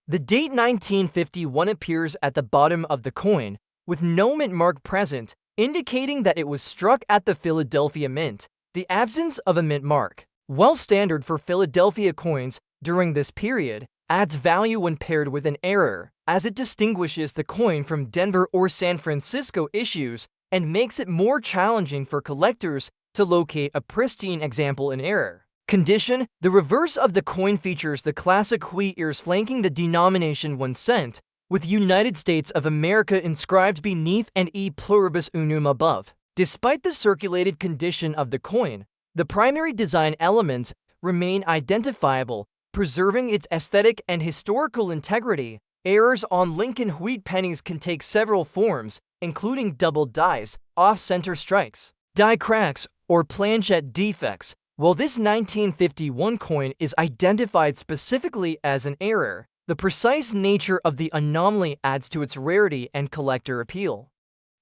The date 1951 appears at the bottom of the coin, with no mint mark present, indicating that it was struck at the Philadelphia Mint. The absence of a mint mark, while standard for Philadelphia coins during this period, adds value when paired with an error, as it distinguishes the coin from Denver or San Francisco issues and makes it more challenging for collectors to locate a pristine example in error condition. The reverse of the coin features the classic wheat ears flanking the denomination 1 cent, with United States of America inscribed beneath and E pluribus unum above. Despite the circulated condition of the coin, the primary design elements remain identifiable, preserving its aesthetic and historical integrity. Errors on Lincoln wheat pennies can take several forms, including double dies, off-center strikes, die cracks, or planchette defects. While this 1951 coin is identified specifically as an error, the precise nature of the anomaly adds to its rarity and collector appeal.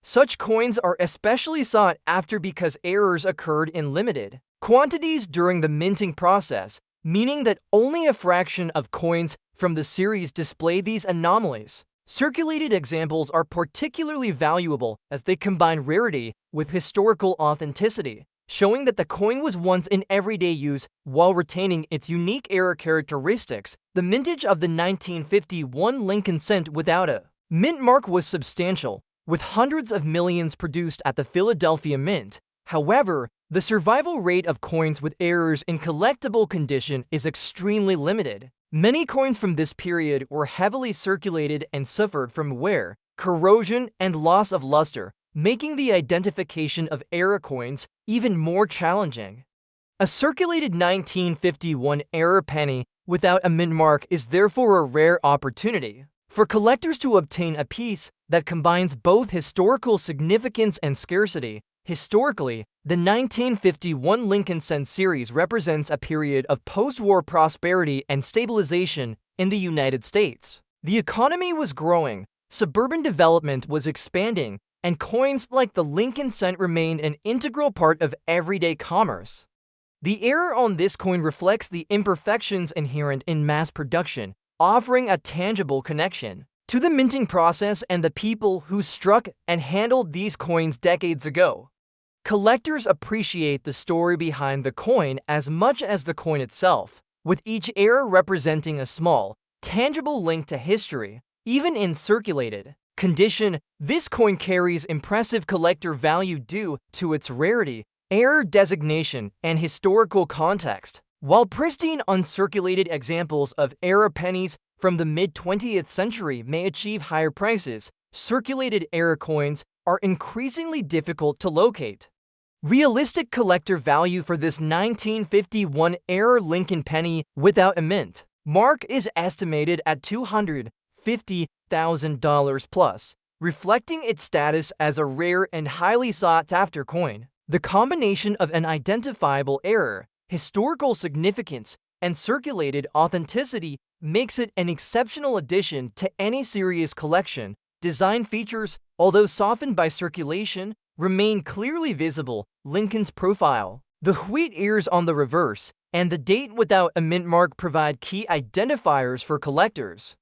Such coins are especially sought after because errors occurred in limited quantities during the minting process, meaning that only a fraction of coins from the series display these anomalies. Circulated examples are particularly valuable as they combine rarity with historical authenticity, showing that the coin was once in everyday use while retaining its unique error characteristics. The mintage of the 1951 Lincoln cent without a mint mark was substantial, with hundreds of millions produced at the Philadelphia Mint. However, the survival rate of coins with errors in collectible condition is extremely limited. Many coins from this period were heavily circulated and suffered from wear, corrosion, and loss of luster, making the identification of era coins even more challenging. A circulated 1951 era penny without a mint mark is therefore a rare opportunity for collectors to obtain a piece that combines both historical significance and scarcity. Historically, the 1951 Lincoln Cent series represents a period of post-war prosperity and stabilization in the United States. The economy was growing, suburban development was expanding, and coins like the Lincoln Cent remained an integral part of everyday commerce. The error on this coin reflects the imperfections inherent in mass production, offering a tangible connection to the minting process and the people who struck and handled these coins decades ago. Collectors appreciate the story behind the coin as much as the coin itself, with each era representing a small, tangible link to history. Even in circulated condition, this coin carries impressive collector value due to its rarity, era designation, and historical context. While pristine uncirculated examples of era pennies from the mid-20th century may achieve higher prices, circulated era coins are increasingly difficult to locate. Realistic collector value for this 1951 era Lincoln penny without a mint mark is estimated at $250,000 plus, reflecting its status as a rare and highly sought-after coin. The combination of an identifiable era, historical significance, and circulated authenticity makes it an exceptional addition to any serious collection. Design features, although softened by circulation, remain clearly visible. Lincoln's profile, the wheat ears on the reverse, and the date without a mint mark provide key identifiers for collectors.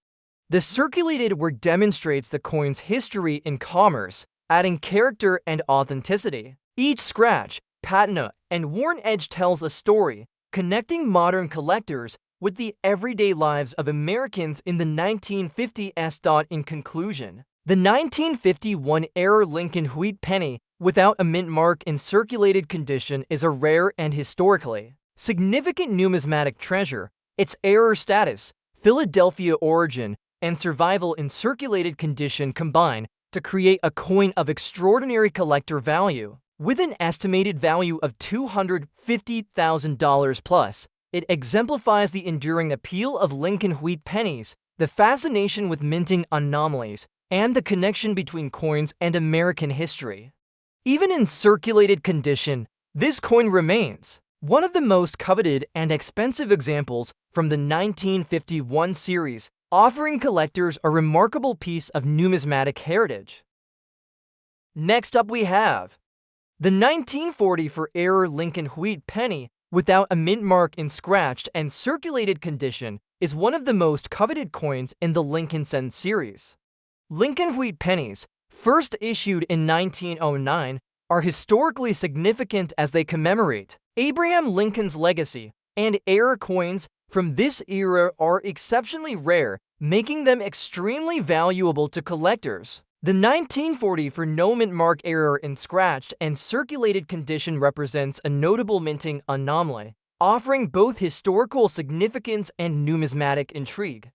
The circulated work demonstrates the coin's history in commerce, adding character and authenticity. Each scratch, patina, and worn edge tells a story, connecting modern collectors with the everyday lives of Americans in the 1950s. In conclusion, the 1951 era Lincoln wheat penny without a mint mark in circulated condition is a rare and historically significant numismatic treasure. Its era status, Philadelphia origin, and survival in circulated condition combine to create a coin of extraordinary collector value. With an estimated value of $250,000 plus, it exemplifies the enduring appeal of Lincoln wheat pennies, the fascination with minting anomalies, and the connection between coins and American history. Even in circulated condition, this coin remains one of the most coveted and expensive examples from the 1951 series, offering collectors a remarkable piece of numismatic heritage. Next up we have the 1944 era Lincoln wheat penny without a mint mark in scratched and circulated condition is one of the most coveted coins in the Lincoln Cent series. Lincoln wheat pennies, first issued in 1909, are historically significant as they commemorate Abraham Lincoln's legacy, and era coins from this era are exceptionally rare, making them extremely valuable to collectors. The 1944 no mint mark error in scratched and circulated condition represents a notable minting anomaly, offering both historical significance and numismatic intrigue.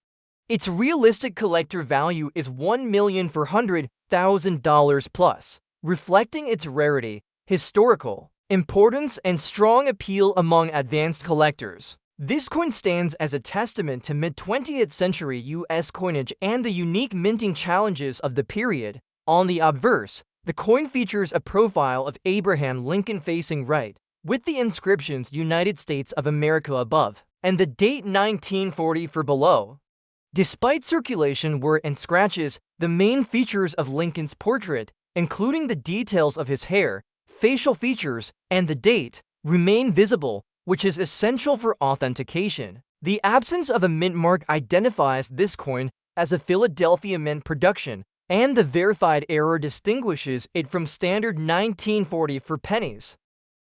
Its realistic collector value is $1,400,000 plus, reflecting its rarity, historical importance, and strong appeal among advanced collectors. This coin stands as a testament to mid-20th century U.S. coinage and the unique minting challenges of the period. On the obverse, the coin features a profile of Abraham Lincoln facing right, with the inscriptions United States of America above, and the date 1944 below. Despite circulation wear and scratches, the main features of Lincoln's portrait, including the details of his hair, facial features, and the date, remain visible, which is essential for authentication. The absence of a mint mark identifies this coin as a Philadelphia mint production, and the verified error distinguishes it from standard 1944 pennies.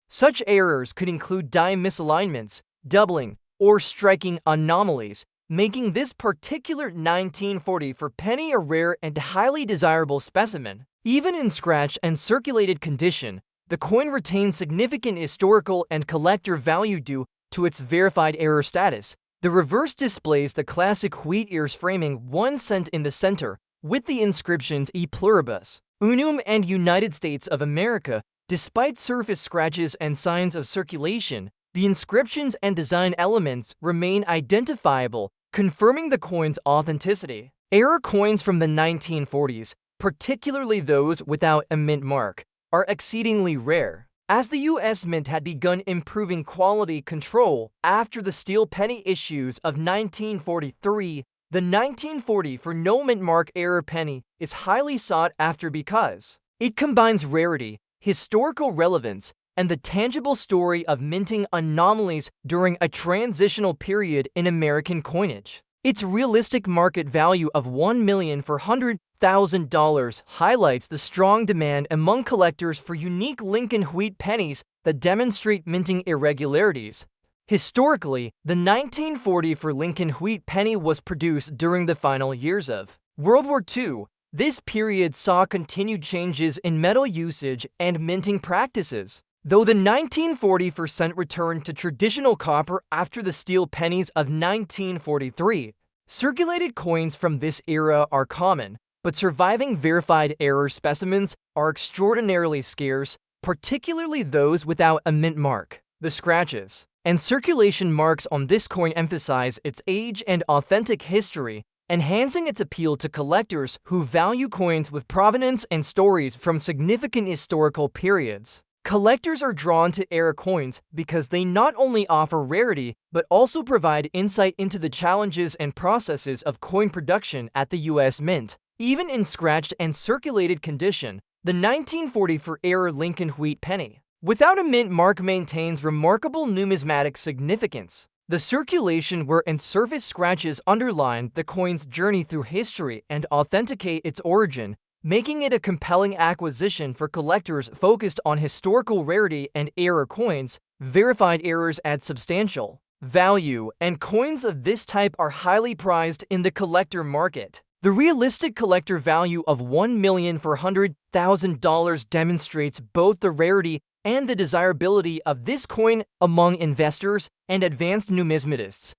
Such errors could include die misalignments, doubling, or striking anomalies, making this particular 1944 penny a rare and highly desirable specimen. Even in scratched and circulated condition, the coin retains significant historical and collector value due to its verified error status. The reverse displays the classic wheat ears framing 1 cent in the center, with the inscriptions E pluribus, Unum and United States of America. Despite surface scratches and signs of circulation, the inscriptions and design elements remain identifiable, confirming the coin's authenticity. Error coins from the 1940s, particularly those without a mint mark, are exceedingly rare. As the U.S. Mint had begun improving quality control after the steel penny issues of 1943, the 1940 for no mint mark error penny is highly sought after because it combines rarity, historical relevance, and the tangible story of minting anomalies during a transitional period in American coinage. Its realistic market value of $1,400,000 highlights the strong demand among collectors for unique Lincoln wheat pennies that demonstrate minting irregularities. Historically, the 1940 for Lincoln wheat penny was produced during the final years of World War II. This period saw continued changes in metal usage and minting practices. Though the 1940 for cent returned to traditional copper after the steel pennies of 1943, circulated coins from this era are common, but surviving verified error specimens are extraordinarily scarce, particularly those without a mint mark. The scratches and circulation marks on this coin emphasize its age and authentic history, enhancing its appeal to collectors who value coins with provenance and stories from significant historical periods. Collectors are drawn to error coins because they not only offer rarity, but also provide insight into the challenges and processes of coin production at the U.S. Mint. Even in scratched and circulated condition, the 1940 for error Lincoln wheat penny without a mint mark maintains remarkable numismatic significance. The circulation wear and surface scratches underline the coin's journey through history and authenticate its origin, making it a compelling acquisition for collectors focused on historical rarity and error coins. Verified errors add substantial value, and coins of this type are highly prized in the collector market. The realistic collector value of $1,400,000 demonstrates both the rarity and the desirability of this coin among investors and advanced numismatists.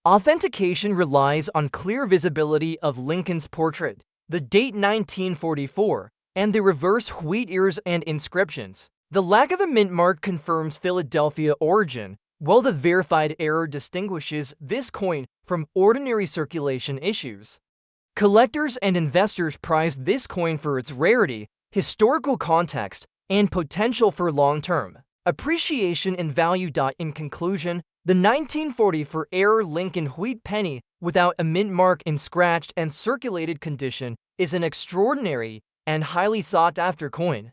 Authentication relies on clear visibility of Lincoln's portrait, the date 1944, and the reverse wheat ears and inscriptions. The lack of a mint mark confirms Philadelphia origin, while the verified error distinguishes this coin from ordinary circulation issues. Collectors and investors prize this coin for its rarity, historical context, and potential for long-term appreciation and value. In conclusion, the 1940 for error Lincoln wheat penny without a mint mark in scratched and circulated condition is an extraordinary and highly sought-after coin.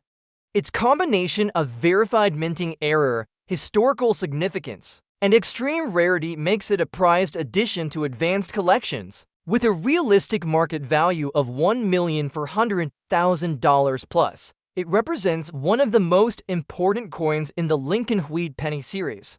Its combination of verified minting error, historical significance, and extreme rarity makes it a prized addition to advanced collections. With a realistic market value of $1,400,000 plus, it represents one of the most important coins in the Lincoln wheat penny series.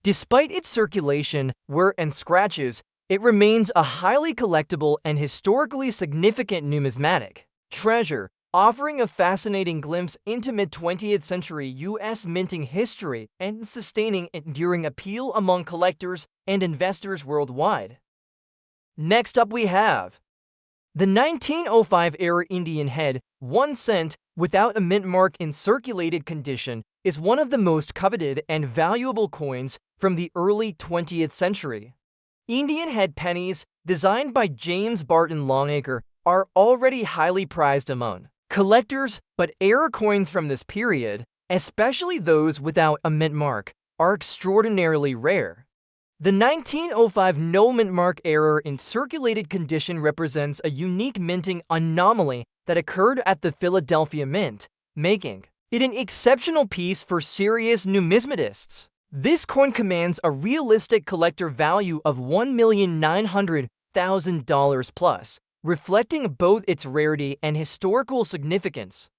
Despite its circulation, wear, and scratches, it remains a highly collectible and historically significant numismatic treasure, offering a fascinating glimpse into mid-20th century U.S. minting history and sustaining enduring appeal among collectors and investors worldwide. Next up we have the 1905 era Indian head, 1 cent, without a mint mark in circulated condition, is one of the most coveted and valuable coins from the early 20th century. Indian head pennies, designed by James Barton Longacre, are already highly prized among collectors, but error coins from this period, especially those without a mint mark, are extraordinarily rare. The 1905 no mint mark error in circulated condition represents a unique minting anomaly that occurred at the Philadelphia Mint, making it an exceptional piece for serious numismatists. This coin commands a realistic collector value of $1,900,000 plus, reflecting both its rarity and historical significance.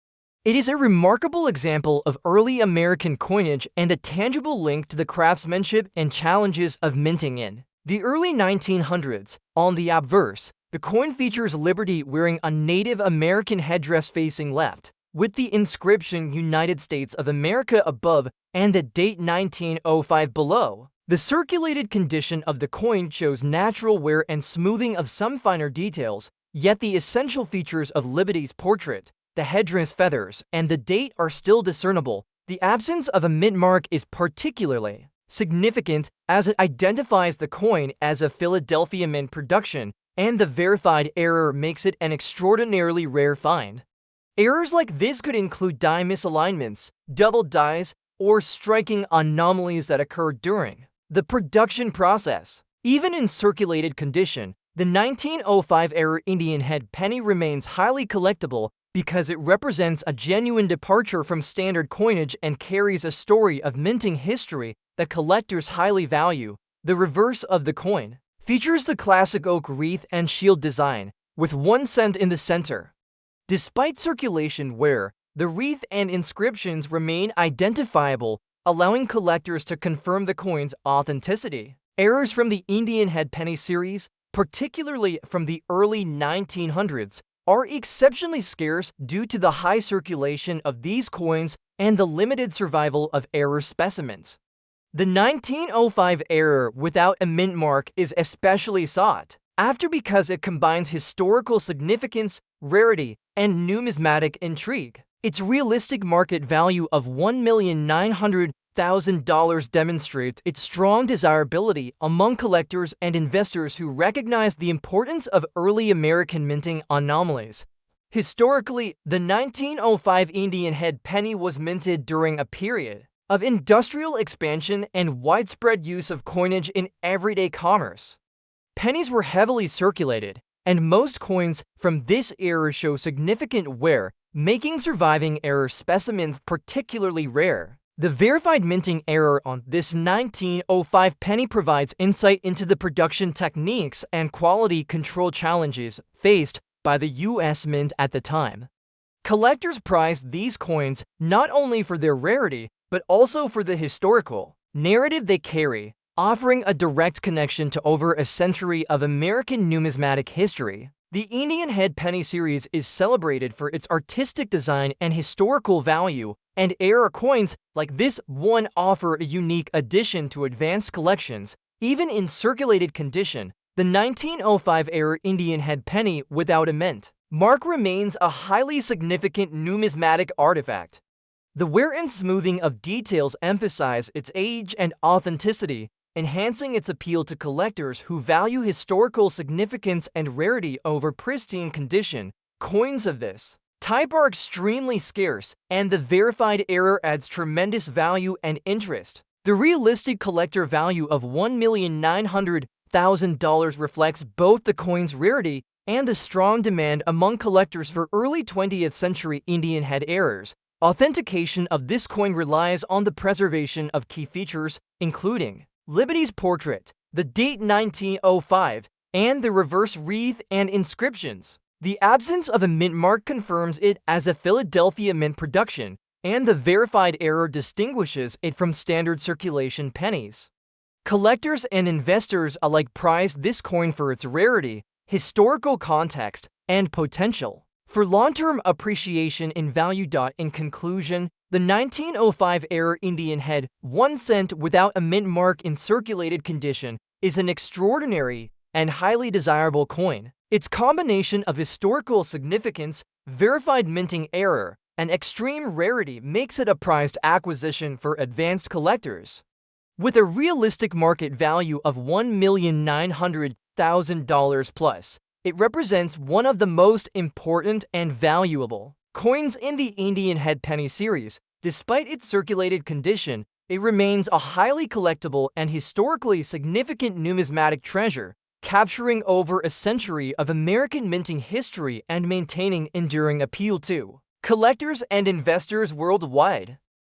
It is a remarkable example of early American coinage and a tangible link to the craftsmanship and challenges of minting in the early 1900s. On the obverse, the coin features Liberty wearing a Native American headdress facing left, with the inscription United States of America above and the date 1905 below. The circulated condition of the coin shows natural wear and smoothing of some finer details, yet the essential features of Liberty's portrait the headdress feathers, and the date are still discernible. The absence of a mint mark is particularly significant as it identifies the coin as a Philadelphia Mint production, and the verified error makes it an extraordinarily rare find. Errors like this could include die misalignments, double dies, or striking anomalies that occur during the production process. Even in circulated condition, the 1905-era Indian head penny remains highly collectible because it represents a genuine departure from standard coinage and carries a story of minting history that collectors highly value. The reverse of the coin features the classic oak wreath and shield design, with 1 cent in the center. Despite circulation wear, the wreath and inscriptions remain identifiable, allowing collectors to confirm the coin's authenticity. Errors from the Indian head penny series, particularly from the early 1900s, are exceptionally scarce due to the high circulation of these coins and the limited survival of error specimens. The 1905 error without a mint mark is especially sought after because it combines historical significance, rarity, and numismatic intrigue. Its realistic market value of $1,900,000 demonstrates its strong desirability among collectors and investors who recognize the importance of early American minting anomalies. Historically, the 1905 Indian head penny was minted during a period of industrial expansion and widespread use of coinage in everyday commerce. Pennies were heavily circulated, and most coins from this era show significant wear, making surviving error specimens particularly rare. The verified minting error on this 1905 penny provides insight into the production techniques and quality control challenges faced by the U.S. Mint at the time. Collectors prized these coins not only for their rarity, but also for the historical narrative they carry, offering a direct connection to over a century of American numismatic history. The Indian head penny series is celebrated for its artistic design and historical value, and era coins like this one offer a unique addition to advanced collections. Even in circulated condition, the 1905 era Indian head penny without a mint mark remains a highly significant numismatic artifact. The wear and smoothing of details emphasize its age and authenticity, enhancing its appeal to collectors who value historical significance and rarity over pristine condition. Coins of this type are extremely scarce, and the verified error adds tremendous value and interest. The realistic collector value of $1,900,000 reflects both the coin's rarity and the strong demand among collectors for early 20th century Indian head errors. Authentication of this coin relies on the preservation of key features, including Liberty's portrait, the date 1905, and the reverse wreath and inscriptions. The absence of a mint mark confirms it as a Philadelphia Mint production, and the verified error distinguishes it from standard circulation pennies. Collectors and investors alike prize this coin for its rarity, historical context, and potential for long-term appreciation in value. In conclusion, the 1905 era Indian head 1 cent without a mint mark in circulated condition is an extraordinary and highly desirable coin. Its combination of historical significance, verified minting error, and extreme rarity makes it a prized acquisition for advanced collectors. With a realistic market value of $1,900,000 plus, it represents one of the most important and valuable coins in the Indian head penny series. Despite its circulated condition, it remains a highly collectible and historically significant numismatic treasure, capturing over a century of American minting history and maintaining enduring appeal to collectors and investors worldwide.